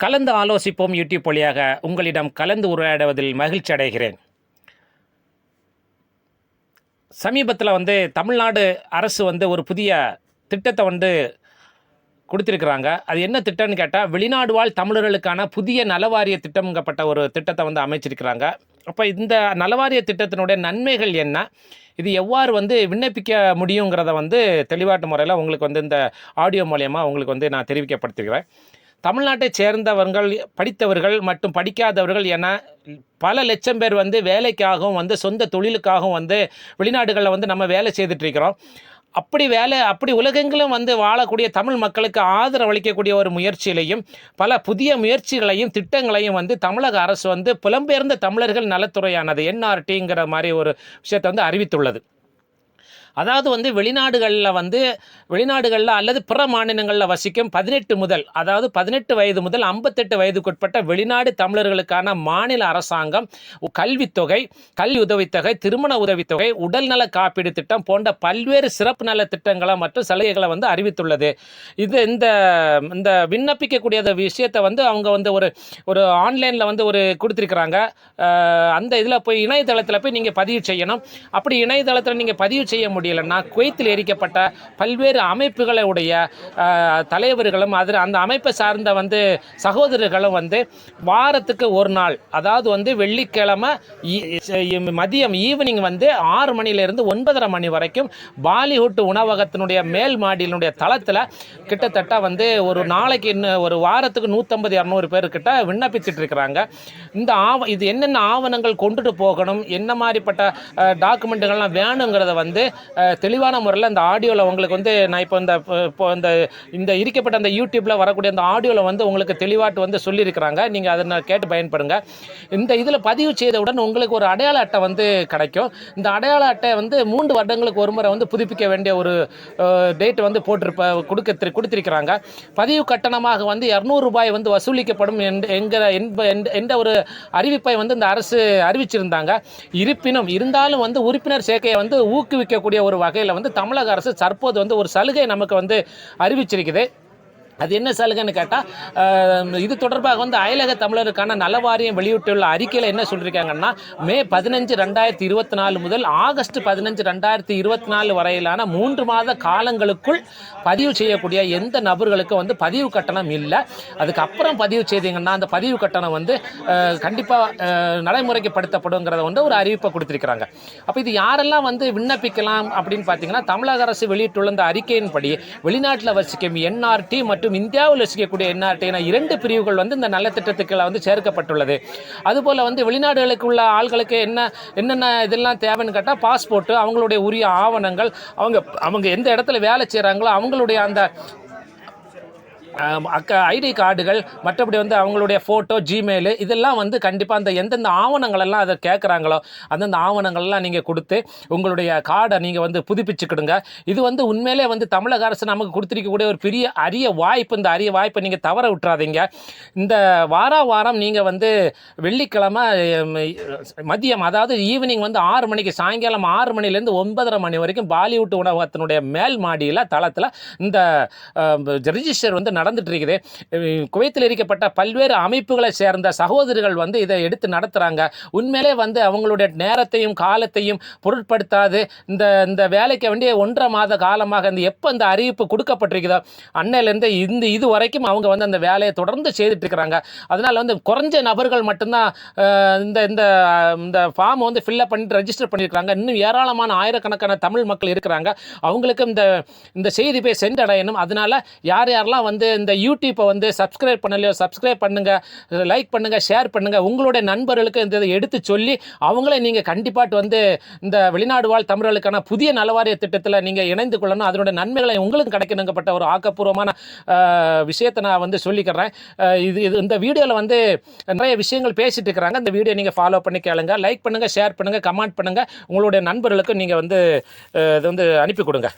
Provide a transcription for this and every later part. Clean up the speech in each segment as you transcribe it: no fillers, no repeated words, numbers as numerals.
கலந்து ஆலோசிப்போம் யூடியூப் வழியாக உங்களிடம் கலந்து உரையாடுவதில் மகிழ்ச்சி அடைகிறேன். சமீபத்தில் தமிழ்நாடு அரசு ஒரு புதிய திட்டத்தை கொடுத்துருக்குறாங்க. அது என்ன திட்டம்னு கேட்டால், வெளிநாடு வாழ் தமிழர்களுக்கான புதிய நலவாரிய திட்டம்ங்கப்பட்ட ஒரு திட்டத்தை அமைச்சிருக்கிறாங்க. அப்போ இந்த நலவாரிய திட்டத்தினுடைய நன்மைகள் என்ன, இது எவ்வாறு விண்ணப்பிக்க முடியுங்கிறத தெளிவாட்டு முறையில் உங்களுக்கு இந்த ஆடியோ மூலயமா உங்களுக்கு நான் தெரிவிக்கப்படுத்துகிறேன். தமிழ்நாட்டை சேர்ந்தவர்கள், படித்தவர்கள் மற்றும் படிக்காதவர்கள் என பல லட்சம் பேர் வேலைக்காகவும் சொந்த தொழிலுக்காகவும் வெளிநாடுகளில் நம்ம வேலை செய்துட்ருக்கிறோம். அப்படி உலகெங்கிலும் வாழக்கூடிய தமிழ் மக்களுக்கு ஆதரவளிக்கக்கூடிய ஒரு முயற்சியிலையும் பல புதிய முயற்சிகளையும் திட்டங்களையும் தமிழக அரசு புலம்பெயர்ந்த தமிழர்கள் நலத்துறையானது NRTங்கிற மாதிரி ஒரு விஷயத்தை அறிவித்துள்ளது. அதாவது வெளிநாடுகளில் அல்லது பிற மாநிலங்களில் வசிக்கும் 18 வயது முதல் 58 வயதுக்குட்பட்ட வெளிநாடு தமிழர்களுக்கான மாநில அரசாங்கம் கல்வித்தொகை, கல்வி உதவித்தொகை, திருமண உதவித்தொகை, உடல்நல காப்பீடு திட்டம் போன்ற பல்வேறு சிறப்பு நல திட்டங்களை மற்றும் சலுகைகளை அறிவித்துள்ளது. இது இந்த விண்ணப்பிக்கக்கூடிய விஷயத்தை அவங்க ஒரு ஆன்லைனில் ஒரு கொடுத்துருக்குறாங்க. அந்த இதில் போய் இணையதளத்தில் போய் நீங்கள் பதிவு செய்யணும். அப்படி இணையதளத்தில் நீங்கள் பதிவு செய்ய முடியலைன்னா, குவைத்தில் எரிக்கப்பட்ட பல்வேறு அமைப்புகளுடைய தலைவர்களும் அந்த அமைப்பை சார்ந்த சகோதரர்களும் வாரத்துக்கு ஒரு நாள், அதாவது வெள்ளிக்கிழமை மதியம் ஈவினிங் 6 மணிலிருந்து 9:30 மணி வரைக்கும் பாலிவுட் உணவகத்தினுடைய மேல் மாடியினுடைய தளத்தில் கிட்டத்தட்ட ஒரு நாளைக்கு ஒரு வாரத்துக்கு 150-200 பேர்கிட்ட விண்ணப்பிச்சுட்டு இருக்கிறாங்க. இது என்னென்ன ஆவணங்கள் கொண்டுட்டு போகணும், என்ன மாதிரிப்பட்ட டாக்குமெண்ட்டுகள்லாம் வேணுங்கிறத தெளிவான முறையில் இந்த ஆடியோவில் உங்களுக்கு நான் இப்போ இந்த இருக்கப்பட்ட அந்த யூடியூப்பில் வரக்கூடிய அந்த ஆடியோவில் உங்களுக்கு தெளிவாட்டு சொல்லியிருக்கிறாங்க. நீங்கள் அதை கேட்டு பயன்படுங்க. இந்த இதில் பதிவு செய்தவுடன் உங்களுக்கு ஒரு அடையாள அட்டை கிடைக்கும். இந்த அடையாள அட்டை 3 வருடங்களுக்கு ஒரு முறை புதுப்பிக்க வேண்டிய ஒரு டேட் கொடுத்திருக்கிறாங்க. பதிவு கட்டணமாக 200 ரூபாய் வசூலிக்கப்படும் என்ற ஒரு அறிவிப்பை இந்த அரசு அறிவிச்சிருந்தாங்க. இருந்தாலும் உறுப்பினர் சேர்க்கையை ஊக்குவிக்கக்கூடிய ஒரு வகையில் தமிழக அரசு தற்போது ஒரு சலுகை நமக்கு அறிவிச்சிருக்குது. அது என்ன சலுகைன்னு கேட்டால், இது தொடர்பாக அயலக தமிழருக்கான நலவாரியம் வெளியிட்டுள்ள அறிக்கையில் என்ன சொல்லியிருக்காங்கன்னா, மே 15, 2024 முதல் ஆகஸ்ட் 15, 2024 வரையிலான 3 மாத காலங்களுக்குள் பதிவு செய்யக்கூடிய எந்த நபர்களுக்கும் பதிவு கட்டணம் இல்லை. அதுக்கப்புறம் பதிவு செய்தீங்கன்னா அந்த பதிவு கட்டணம் கண்டிப்பாக நடைமுறைப்படுத்தப்படுங்கிறத ஒரு அறிவிப்பை கொடுத்திருக்கிறாங்க. அப்போ இது யாரெல்லாம் விண்ணப்பிக்கலாம் அப்படின்னு பார்த்தீங்கன்னா, தமிழக அரசு வெளியிட்டுள்ள இந்த அறிக்கையின்படி வெளிநாட்டில் வசிக்கும் NRT மற்றும் இந்தியாவில் வசிக்கக்கூடிய NRT என 2 பிரிவுகள் இந்த நல்ல திட்டத்துக்களை சேர்க்கப்பட்டுள்ளது. அதுபோல் வெளிநாடுகளுக்கு உள்ள ஆள்களுக்கு என்னென்ன இதெல்லாம் தேவைன்னு கேட்டால், பாஸ்போர்ட்டு, அவங்களுடைய உரிய ஆவணங்கள், அவங்க எந்த இடத்துல வேலை செய்கிறாங்களோ அவங்களுடைய அந்த ஐடி கார்டுகள், மற்றபடி அவங்களுடைய ஃபோட்டோ, ஜிமெயில், இதெல்லாம் கண்டிப்பாக அந்த எந்தெந்த ஆவணங்களெல்லாம் அதை கேட்குறாங்களோ அந்தந்த ஆவணங்கள்லாம் நீங்கள் கொடுத்து உங்களுடைய கார்டை நீங்கள் புதுப்பிச்சுக்கிடுங்க. இது உண்மையிலே தமிழக அரசு நமக்கு கொடுத்துருக்கக்கூடிய ஒரு பெரிய அரிய வாய்ப்பு. இந்த அரிய வாய்ப்பை நீங்கள் தவற விட்டுறாதீங்க. இந்த வாரம் நீங்கள் வெள்ளிக்கிழமை மதியம், அதாவது ஈவினிங் 6 மணிக்கு, சாயங்காலம் 6 மணிலேருந்து 9:30 மணி வரைக்கும் பாலிவுட் உணவகத்தினுடைய மேல் மாடியில் தளத்தில் இந்த ரெஜிஸ்டர் நடந்துட்டு இருக்குது. குவைத்தில் இருக்கப்பட்ட பல்வேறு அமைப்புகளை சேர்ந்த சகோதரர்கள் இதை எடுத்து நடத்துகிறாங்க. உண்மையிலே அவங்களுடைய நேரத்தையும் காலத்தையும் பொருட்படுத்தாது இந்த வேலைக்கு வேண்டிய 1.5 மாத காலமாக எப்போ இந்த அறிவிப்பு கொடுக்கப்பட்டிருக்குதோ அன்னையிலேருந்து இது வரைக்கும் அவங்க அந்த வேலையை தொடர்ந்து செய்துட்டு இருக்கிறாங்க. அதனால் குறைஞ்ச நபர்கள் மட்டும்தான் இந்த ஃபார்ம் ஃபில்லப் பண்ணிட்டு ரெஜிஸ்டர் பண்ணியிருக்கிறாங்க. இன்னும் ஏராளமான ஆயிரக்கணக்கான தமிழ் மக்கள் இருக்கிறாங்க. அவங்களுக்கு இந்த செய்தி போய் சென்றடையணும். அதனால் யாரெல்லாம் இந்த யூடியூப்பை சப்ஸ்கிரைப் பண்ணலையோ சப்ஸ்கிரைப் பண்ணுங்கள், லைக் பண்ணுங்கள், ஷேர் பண்ணுங்கள். உங்களுடைய நண்பர்களுக்கு இதை எடுத்து சொல்லி அவங்களே நீங்கள் கண்டிப்பாக இந்த வெளிநாடு வாழ் தமிழர்களுக்கான புதிய நலவாரிய திட்டத்தில் நீங்கள் இணைந்து கொள்ளணும். அதனுடைய நன்மைகளை உங்களுக்கு கிடைக்கணுங்கப்பட்ட ஒரு ஆக்கப்பூர்வமான விஷயத்தை நான் சொல்லிக்கிறேன். இந்த வீடியோவில் நிறைய விஷயங்கள் பேசிட்டு இருக்கிறாங்க. இந்த வீடியோ நீங்கள் ஃபாலோ பண்ணி கேளுங்க, லைக் பண்ணுங்கள், ஷேர் பண்ணுங்கள், கமெண்ட் பண்ணுங்கள். உங்களுடைய நண்பர்களுக்கு நீங்கள் இது அனுப்பி கொடுங்க.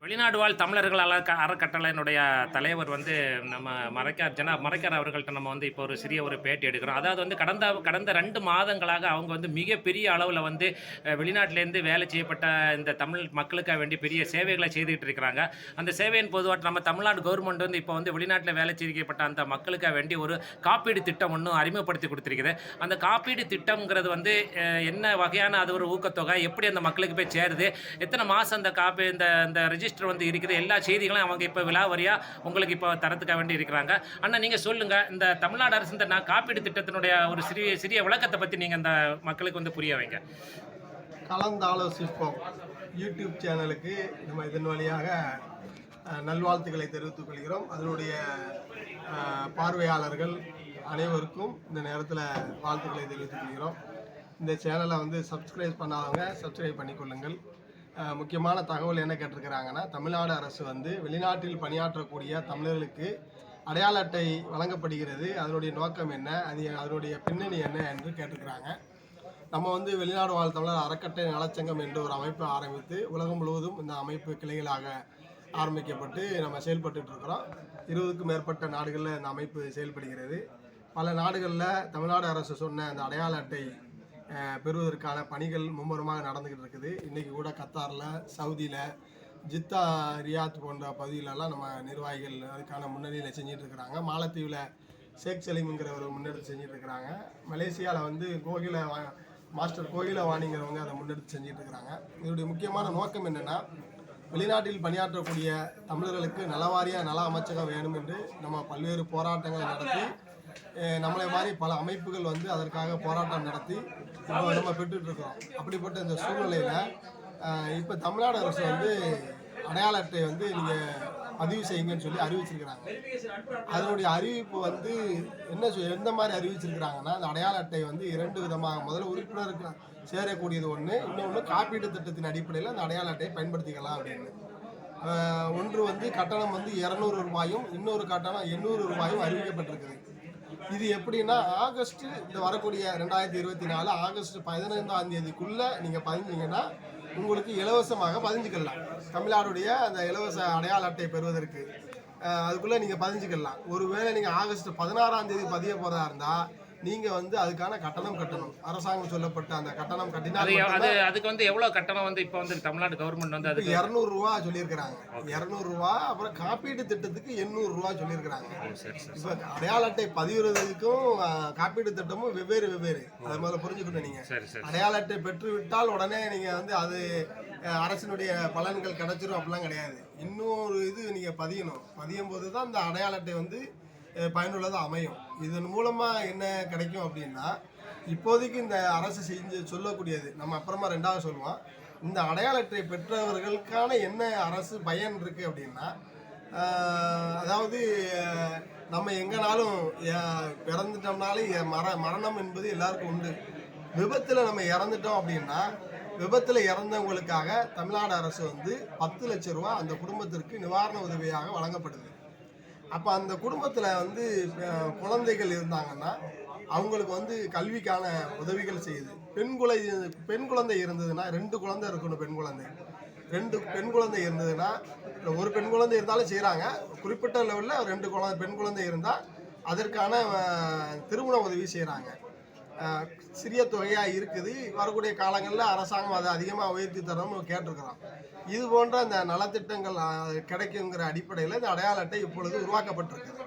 வெளிநாடு வாழ் தமிழர்கள் அறக்கட்டளையினுடைய தலைவர் வந்து நம்ம மரைக்கார் அவர்கள்ட்ட நம்ம வந்து இப்போ ஒரு சிறிய ஒரு பேட்டி எடுக்கிறோம். அதாவது வந்து கடந்த 2 மாதங்களாக அவங்க வந்து மிகப்பெரிய அளவில் வந்து வெளிநாட்டிலேருந்து வேலை செய்யப்பட்ட இந்த தமிழ் மக்களுக்காக வேண்டி பெரிய சேவைகளை செய்துக்கிட்டு இருக்கிறாங்க. அந்த சேவையின் பொதுவாக நம்ம தமிழ்நாடு கவர்மெண்ட் வந்து இப்போ வந்து வெளிநாட்டில் வேலை செய்யப்பட்ட அந்த மக்களுக்காக வேண்டி ஒரு காப்பீடு திட்டம் ஒன்றும் அறிமுகப்படுத்தி கொடுத்துருக்குது. அந்த காப்பீடு திட்டம்ங்கிறது வந்து என்ன வகையான அது ஒரு ஊக்கத்தொகை, எப்படி அந்த மக்களுக்கு போய் சேருது, எத்தனை மாதம் அந்த இந்த ரெஜிஸ்டர் வந்து இருக்குது, எல்லா செய்திகளும் அவங்க இப்போ விலாவரியா உங்களுக்கு இப்போ தரத்துக்காக வேண்டி இருக்கிறாங்க. அண்ணா நீங்கள் சொல்லுங்க, இந்த தமிழ்நாடு அரசு இந்த காப்பீடு திட்டத்தினுடைய ஒரு சிறிய விளக்கத்தை பற்றி நீங்கள் இந்த மக்களுக்கு வந்து புரிய வைங்க. கலந்தாலோசிப்போம் யூடியூப் சேனலுக்கு நம்ம இதன் வழியாக நல்வாழ்த்துக்களை தெரிவித்துக் கொள்கிறோம். அதனுடைய பார்வையாளர்கள் அனைவருக்கும் இந்த நேரத்தில் வாழ்த்துக்களை தெரிவித்துக் கொள்கிறோம். இந்த சேனலை வந்து சப்ஸ்கிரைப் பண்ணாதவங்க சப்ஸ்கிரைப் பண்ணிக்கொள்ளுங்கள். முக்கியமான தகவல் என்ன கேட்டிருக்கிறாங்கன்னா, தமிழ்நாடு அரசு வந்து வெளிநாட்டில் பணியாற்றக்கூடிய தமிழர்களுக்கு அடையாள அட்டை வழங்கப்படுகிறது. அதனுடைய நோக்கம் என்ன, அதனுடைய பின்னணி என்ன என்று கேட்டிருக்கிறாங்க. நம்ம வந்து வெளிநாடு வாழ் தமிழர் அறக்கட்டளை நலச்சங்கம் என்று ஒரு அமைப்பை ஆரம்பித்து உலகம் முழுவதும் இந்த அமைப்பு கிளைகளாக ஆரம்பிக்கப்பட்டு நம்ம செயல்பட்டு இருக்கிறோம். 20க்கும் மேற்பட்ட நாடுகளில் இந்த அமைப்பு செயல்படுகிறது. பல நாடுகளில் தமிழ்நாடு அரசு சொன்ன அந்த அடையாள அட்டை பெறுவதற்கான பணிகள் மும்முரமாக நடந்துக்கிட்டு இருக்குது. இன்றைக்கி கூட கத்தாரில், சவுதியில், ஜித்தா, ரியாத் போன்ற பகுதிகளெல்லாம் நம்ம நிர்வாகிகள் அதுக்கான முன்னணியில் செஞ்சிட்டு இருக்கிறாங்க. மாலத்தீவில் ஷேக் சலீம்ங்கிறவர் முன்னெடுத்து செஞ்சிட்டு இருக்கிறாங்க. மலேசியாவில் வந்து மாஸ்டர் கோகிலவாணிங்கிறவங்க அதை முன்னெடுத்து செஞ்சிட்டு இருக்கிறாங்க. இதனுடைய முக்கியமான நோக்கம் என்னென்னா, வெளிநாட்டில் பணியாற்றக்கூடிய தமிழர்களுக்கு நலவாரியாக நல அமைச்சகம் வேணும் என்று நம்ம பல்வேறு போராட்டங்களை நடத்தி நம்மளை மாதிரி பல அமைப்புகள் வந்து அதற்காக போராட்டம் நடத்தி இப்போ நம்ம பெற்றுட்ருக்கோம். அப்படிப்பட்ட இந்த சூழ்நிலையில் இப்போ தமிழ்நாடு அரசு வந்து அடையாள அட்டை வந்து நீங்கள் பதிவு செய்யுங்கன்னு சொல்லி அறிவிச்சிருக்கிறாங்க. அதனுடைய அறிவிப்பு வந்து எந்த மாதிரி அறிவிச்சிருக்கிறாங்கன்னா, அந்த அடையாள அட்டை வந்து 2 விதமாக, முதல்ல உறுப்பினருக்கு சேரக்கூடியது ஒன்று, இன்னொன்று காப்பீட்டு திட்டத்தின் அடிப்படையில் அந்த அடையாள அட்டையை பயன்படுத்திக்கலாம் அப்படின்னு. ஒன்று வந்து கட்டணம் வந்து 200 ரூபாயும், இன்னொரு கட்டணம் 800 ரூபாயும் அறிவிக்கப்பட்டிருக்குது. இது எப்படின்னா, ஆகஸ்ட் இந்த வரக்கூடிய 2024 ஆகஸ்ட் 15ஆம் தேதிக்குள்ளே நீங்கள் பதிஞ்சிங்கன்னா உங்களுக்கு இலவசமாக பதிஞ்சுக்கலாம். தமிழ்நாடுடைய அந்த இலவச அடையாள அட்டை பெறுவதற்கு அதுக்குள்ளே நீங்கள் பதிஞ்சுக்கலாம். ஒருவேளை நீங்கள் ஆகஸ்ட் 16ஆம் தேதி பதிய போகிறதா இருந்தால் நீங்கள் வந்து அதுக்கான கட்டணம் கட்டணும். அரசாங்கம் சொல்லப்பட்ட அந்த கட்டணம் கட்டினால் அதுக்கு வந்து எவ்வளோ கட்டணம் வந்து இப்போ வந்து தமிழ்நாடு கவர்மெண்ட் வந்து அதுக்கு 200 ரூபா சொல்லியிருக்கிறாங்க. 200 ரூபா. அப்புறம் காப்பீட்டு திட்டத்துக்கு 800 ரூபா சொல்லியிருக்கிறாங்க. இப்போ அடையாள அட்டை பதிவுறதுக்கும் காப்பீட்டு திட்டமும் வெவ்வேறு. அது முதல்ல புரிஞ்சுக்கணும். நீங்கள் அடையாள அட்டை பெற்றுவிட்டால் உடனே நீங்கள் வந்து அது அரசினுடைய பலன்கள் கிடைச்சிரும் அப்படிலாம் கிடையாது. இன்னொரு இது நீங்கள் பதியும் போது தான் இந்த அடையாள அட்டை வந்து பயனுள்ளதாக அமையும். இதன் மூலமாக என்ன கிடைக்கும் அப்படின்னா, இப்போதைக்கு இந்த அரசு சொல்லக்கூடியது நம்ம அப்புறமா 2வது சொல்லுவோம். இந்த அடையாள அட்டை பெற்றவர்களுக்கான என்ன அரசு பயன் இருக்குது அப்படின்னா, அதாவது நம்ம எங்கேனாலும் பிறந்துட்டோம்னாலே மரணம் என்பது எல்லாருக்கும் உண்டு. விபத்தில் நம்ம இறந்துட்டோம் அப்படின்னா, விபத்தில் இறந்தவங்களுக்காக தமிழ்நாடு அரசு வந்து 10 லட்சம் ரூபா அந்த குடும்பத்திற்கு நிவாரண உதவியாக வழங்கப்படுது. அப்போ அந்த குடும்பத்தில் வந்து குழந்தைகள் இருந்தாங்கன்னா அவங்களுக்கு வந்து கல்விக்கான உதவிகள் செய்யுது. பெண் குழந்தை இருந்ததுன்னா, 2 குழந்தை இருக்கணும். ரெண்டு பெண் குழந்தை இருந்ததுன்னா, ஒரு பெண் குழந்தை இருந்தாலும் செய்கிறாங்க. குறிப்பிட்ட லெவலில் 2 பெண் குழந்தை இருந்தால் அதற்கான திருமண உதவி செய்கிறாங்க. சிறிய தொகையாக இருக்குது. வரக்கூடிய காலங்களில் அரசாங்கம் அதை அதிகமாக உயர்த்தி தரணும்னு கேட்டிருக்கிறோம். இது போன்ற அந்த நலத்திட்டங்கள் கிடைக்குங்கிற அடிப்படையில் இந்த அடையாள அட்டை இப்பொழுது உருவாக்கப்பட்டிருக்குது.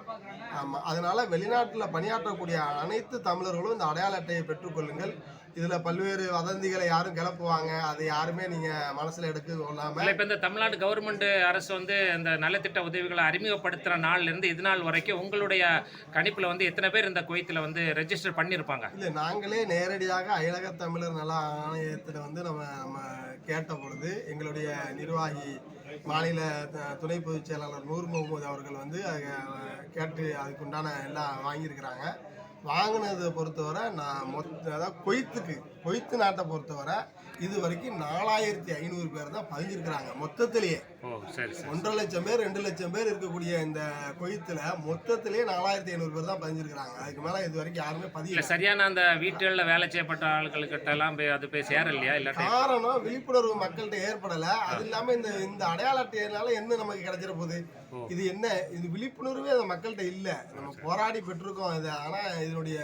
ஆமாம், அதனால் வெளிநாட்டில் பணியாற்றக்கூடிய அனைத்து தமிழர்களும் இந்த அடையாள அட்டையை பெற்றுக்கொள்ளுங்கள். இதில் பல்வேறு வதந்திகளை யாரும் கிளப்புவாங்க, அதை யாருமே நீங்கள் மனசில் எடுக்க கொள்ளாமல். இப்போ இந்த தமிழ்நாடு கவர்மெண்ட் அரசு வந்து இந்த நலத்திட்ட உதவிகளை அறிமுகப்படுத்துகிற நாள்லேருந்து இது நாள் வரைக்கும் உங்களுடைய கணிப்பில் வந்து எத்தனை பேர் இந்த குவைத்தில் வந்து ரெஜிஸ்டர் பண்ணியிருப்பாங்க? இல்லை, நாங்களே நேரடியாக அயலக தமிழர் நல ஆணையத்தில் வந்து நம்ம கேட்ட பொழுது எங்களுடைய நிர்வாகி மாநில துணை பொதுச் செயலாளர் நூர் முகமது அவர்கள் வந்து கேட்டு அதுக்குண்டான எல்லாம் வாங்கியிருக்கிறாங்க. வாங்கினதை பொறுத்தவரை அதாவது கொய்த்து நாட்டை பொறுத்தவரை இது வரைக்கும் 4500 பேர் தான் பதிஞ்சிருக்கிறாங்க மொத்தத்திலேயே. ஓ சரி சரி. 1.5 லட்சம் பேர் 2 லட்சம் பேர் இருக்கக்கூடிய இந்த கொய்த்துல மொத்தத்திலே 4500 பேர் தான் பதிஞ்சிருக்கிறாங்க. அதுக்கு மேல இது வரைக்கும் யாருமே இல்ல பதியல. சரியான அந்த வீட்டுகளில் வேலை செய்யப்பட்ட ஆட்கள்கிட்ட எல்லாம் அது போய் சேரலையா இல்லாட்டி? காரணம் விழிப்புணர்வு மக்கள்கிட்ட ஏற்படல. அது இல்லாம இந்த இந்த அடையாள அட்டையினால என்ன நமக்கு கிடைச்சிட போகுது? இது என்ன, இது விழிப்புணர்வே அந்த மக்கள்கிட்ட இல்ல. நம்ம போராடி பெற்றிருக்கோம் இது, ஆனா இதனுடைய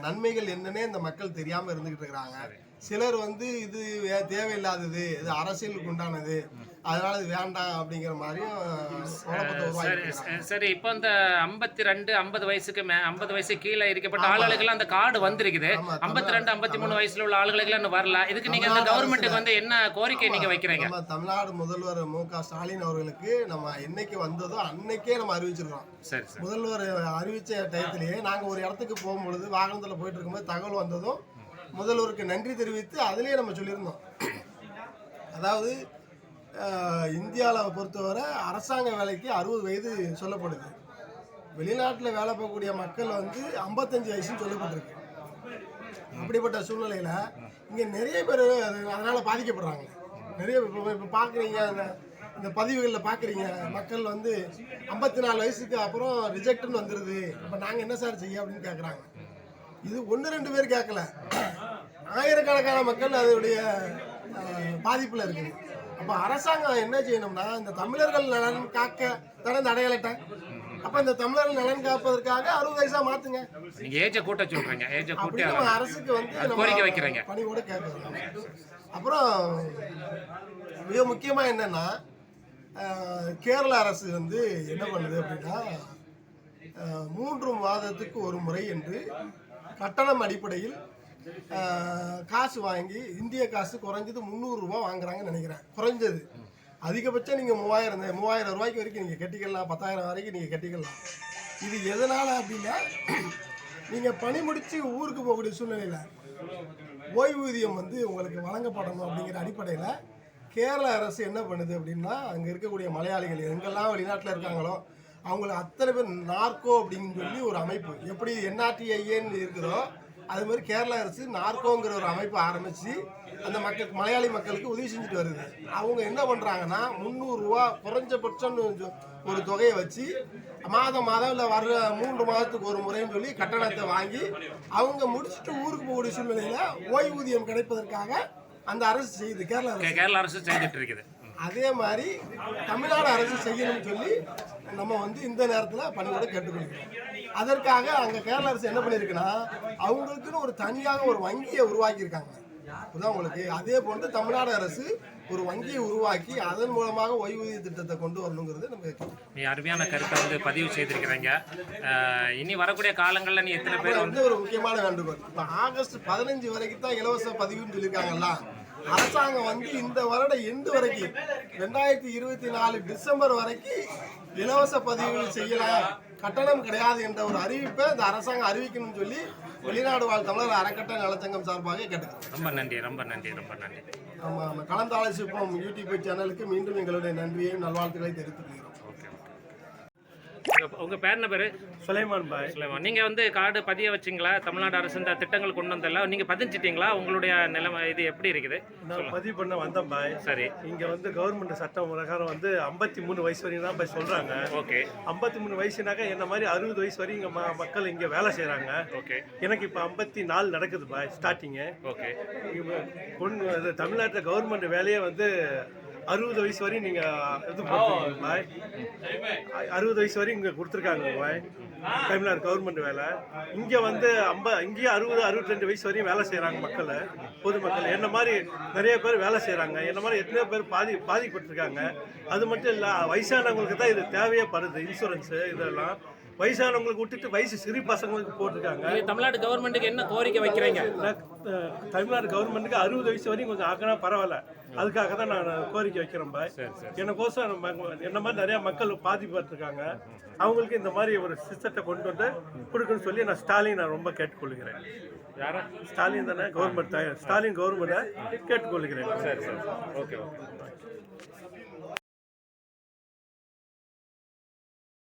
நன்மைகள் என்னன்னே இந்த மக்கள் தெரியாம இருந்துகிட்டு இருக்கிறாங்க. சிலர் வந்து இது தேவையில்லாதது, இது அரசியலுக்கு உண்டானது, அதனால இது வேண்டாம் அப்படிங்கிற மாதிரியும் குழப்பத்தை உருவாக்கி. சரி, இப்போ இந்த 52 50 வயசுக்கு 50 வயசு கீழே இருக்கப்பட்ட ஆளுகளுக்கு அந்த கார்டு வந்திருக்குது. 52 53 வயசுல உள்ள ஆளுகளுக்கு இன்னும் வரல. இதுக்கு நீங்க இந்த கவர்மெண்ட்டுக்கு வந்து என்ன கோரிக்கை நீங்க வைக்கிறீங்க? நம்ம தமிழ்நாடு முதல்வர் மு.க. ஸ்டாலின் அவர்களுக்கு நம்ம என்னைக்கு வந்ததோ அன்னைக்கே நம்ம அறிவிச்சிருக்கோம். சரி சரி. முதல்வர் அறிவிச்ச டயத்திலேயே நாங்க ஒரு இடத்துக்கு போகும்பொழுது வாகனத்துல போயிட்டு இருக்கும்போது தகவல் வந்ததும் முதல்வருக்கு நன்றி தெரிவித்து அதிலேயே நம்ம சொல்லியிருந்தோம். அதாவது இந்தியாவில் பொறுத்தவரை அரசாங்க வேலைக்கு 60 வயது சொல்லப்படுது. வெளிநாட்டில் வேலை பார்க்கக்கூடிய மக்கள் வந்து 55 வயசுன்னு சொல்லப்பட்டிருக்கு. அப்படிப்பட்ட சூழ்நிலையில் இங்கே நிறைய பேர் அதனால் பாதிக்கப்படுறாங்க. நிறைய இப்போ பார்க்குறீங்க, இந்த பதிவுகளில் பார்க்குறீங்க, மக்கள் வந்து 54 வயசுக்கு அப்புறம் ரிஜெக்ட்னு வந்துடுது, இப்போ நாங்கள் என்ன சார் செய்ய அப்படின்னு கேட்குறாங்க. இது 1-2 பேர் கேட்கல, ஆயிரக்கணக்கான மக்கள் அதனுடைய பாதிப்பில் இருக்குது. அப்போ அரசாங்கம் என்ன செய்யணும்னா, இந்த தமிழர்கள் நலன் காக்க தானே இந்த அடையாளட்டை, அப்போ இந்த தமிழர்கள் நலன் காப்பதற்காக 60 வயசா மாற்றுங்க. நீங்க ஏஜை கூட்ட சொல்றீங்க, ஏஜை கூட்டி நம்ம அரசுக்கு வந்து கோரிக்கை வைக்கிறீங்க, பணியோட கேட்குறோம். அப்புறம் மிக முக்கியமாக என்னன்னா, கேரள அரசு வந்து என்ன பண்ணுது அப்படின்னா, 3 மாதத்துக்கு ஒரு முறை என்று கட்டணம் அடிப்படையில் காசு வாங்கி, இந்திய காசு குறைஞ்சது 300 ரூபா வாங்குறாங்கன்னு நினைக்கிறேன். குறைஞ்சது, அதிகபட்சம் நீங்கள் 3000 ரூபாய்க்கு வரைக்கும் நீங்கள் கட்டிக்கலாம், 10,000 வரைக்கும் நீங்கள் கட்டிக்கலாம். இது எதனால் அப்படின்னா, நீங்கள் பணி முடித்து ஊருக்கு போகக்கூடிய சூழ்நிலையில் ஓய்வூதியம் வந்து உங்களுக்கு வழங்கப்படணும் அப்படிங்கிற அடிப்படையில் கேரள அரசு என்ன பண்ணுது அப்படின்னா, அங்கே இருக்கக்கூடிய மலையாளிகள் எங்கெல்லாம் வெளிநாட்டில் இருக்காங்களோ அவங்கள அத்தனை பேர் நார்கோ அப்படின்னு சொல்லி ஒரு அமைப்பு, எப்படி NRTIAன்னு இருக்குதோ அது மாதிரி கேரள அரசு நார்கோங்கிற ஒரு அமைப்பு ஆரம்பித்து அந்த மக்களுக்கு, மலையாளி மக்களுக்கு உதவி செஞ்சுட்டு வருது. அவங்க என்ன பண்ணுறாங்கன்னா, 300 ரூபா குறைஞ்சபட்சம் ஒரு தொகையை வச்சு மாதம் இல்லை வர்ற 3 மாதத்துக்கு ஒரு முறைன்னு சொல்லி கட்டணத்தை வாங்கி அவங்க முடிச்சுட்டு ஊருக்கு போகக்கூடிய சூழ்நிலையில் ஓய்வூதியம் கிடைப்பதற்காக அந்த அரசு செய்யுது. கேரள அரசு செய்துட்டு இருக்குது. அதே மாதிரி தமிழ்நாடு அரசு செய்யணும்னு சொல்லி நம்ம வந்து இந்த நேரத்தில் பணியோட கேட்டுக்கொள்கிறோம். அதற்காக அங்கே கேரள அரசு என்ன பண்ணியிருக்குன்னா, அவங்களுக்குன்னு ஒரு தனியாக ஒரு வங்கியை உருவாக்கியிருக்காங்க. அதுதான் உங்களுக்கு. அதே போன்று தமிழ்நாடு அரசு ஒரு வங்கியை உருவாக்கி அதன் மூலமாக ஓய்வூதிய திட்டத்தை கொண்டு வரணுங்கிறது நம்ம. நீ அருமையான கருத்தை வந்து பதிவு செய்திருக்கிறீங்க. இனி வரக்கூடிய காலங்களில் நீ எத்தனை பேர் வந்து ஒரு முக்கியமான வேண்டுகோள், இப்போ ஆகஸ்ட் 15 வரைக்கும் தான் இலவச பதிவுன்னு சொல்லியிருக்காங்கல்ல, அரசாங்கம் வந்து இந்த வருட எண்டு வரைக்கும் 2024 டிசம்பர் வரைக்கும் இலவச பதிவு செய்யலாம், கட்டணம் கிடையாது என்ற ஒரு அறிவிப்பை இந்த அரசாங்கம் அறிவிக்கணும்னு சொல்லி வெளிநாடு வாழ் தமிழர் அறக்கட்டளை நலச்சங்கம் சார்பாக கேட்டுக்கிறோம். ரொம்ப நன்றி, ரொம்ப நன்றி, ரொம்ப நன்றி. நம்ம கலந்தாலோசிப்போம் யூடியூப் சேனலுக்கு மீண்டும் எங்களுடைய நன்றியையும் நல்வாழ்த்துக்களை தெரிவித்துக் கொள்கிறோம். உங்க பேர் என்ன பேரு? சுலைமான் பாய். சுலைமான், நீங்க வந்து கார்டு பதிய வச்சிங்களா? தமிழ்நாடு அரசு இந்த திட்டங்கள் கொண்டு வந்தல, நீங்க பதிஞ்சிட்டீங்களா? உங்களுடைய நிலைமை இது எப்படி இருக்குது? நான் பதிவு பண்ண வந்தேன் பாய். சரி. இங்க வந்து கவர்மெண்ட் சட்டம் பிரகாரம் வந்து 53 வயசு வரைக்கும் தான் பாய் சொல்றாங்க. ஓகே. 53 வயசுனாக்க என்ன மாதிரி 60 வயசு வரைக்கும் இங்க மக்கள் இங்க வேலை செய்யறாங்க. ஓகே. எனக்கு இப்ப 54 நடக்குது பாய் ஸ்டார்டிங்கு. ஓகே. தமிழ்நாட்டில் கவர்மெண்ட் வேலையே வந்து 60 வயசு வரையும் நீங்க இது கொடுத்துருக்கீங்க பாய். 60 வயசு வரையும் இங்க கொடுத்துருக்காங்க பாய் தமிழ்நாடு கவர்மெண்ட் வேலை. இங்க வந்து இங்கேயே 60-62 வயசு வரையும் வேலை செய்யறாங்க மக்கள், பொதுமக்கள். என்ன மாதிரி நிறைய பேர் வேலை செய்யறாங்க, என்ன மாதிரி எத்தனையோ பேர் பாதிக்கப்பட்டிருக்காங்க. அது மட்டும் இல்ல, வயசானவங்களுக்கு தான் இது தேவையே படுது, இன்சூரன்ஸ் இதெல்லாம். வயசானவங்களுக்கு விட்டுட்டு வயசு சிறு பசங்களுக்கு போட்டிருக்காங்க. தமிழ்நாடு கவர்மெண்ட்டுக்கு என்ன கோரிக்கை வைக்கிறீங்க? தமிழ்நாடு கவர்மெண்ட்டுக்கு 60 வயசு வரையும் கொஞ்சம் ஆக்கினா பரவாயில்ல, அதுக்காக தான் நான் கோரிக்கை வைக்கிறேன் பாய். எனக்கோசம் என்ன மாதிரி நிறைய மக்கள் பாதிப்பட்டிருக்காங்க, அவங்களுக்கு இந்த மாதிரி ஒரு சிஸ்டத்தை கொண்டு வந்து கொடுக்குன்னு சொல்லி நான் ரொம்ப கேட்டுக்கொள்கிறேன். யாரா? ஸ்டாலின் தானே கவர்மெண்ட், ஸ்டாலின் கவர்மெண்ட்டை கேட்டுக்கொள்கிறேன். சரி சரி. Okay okay.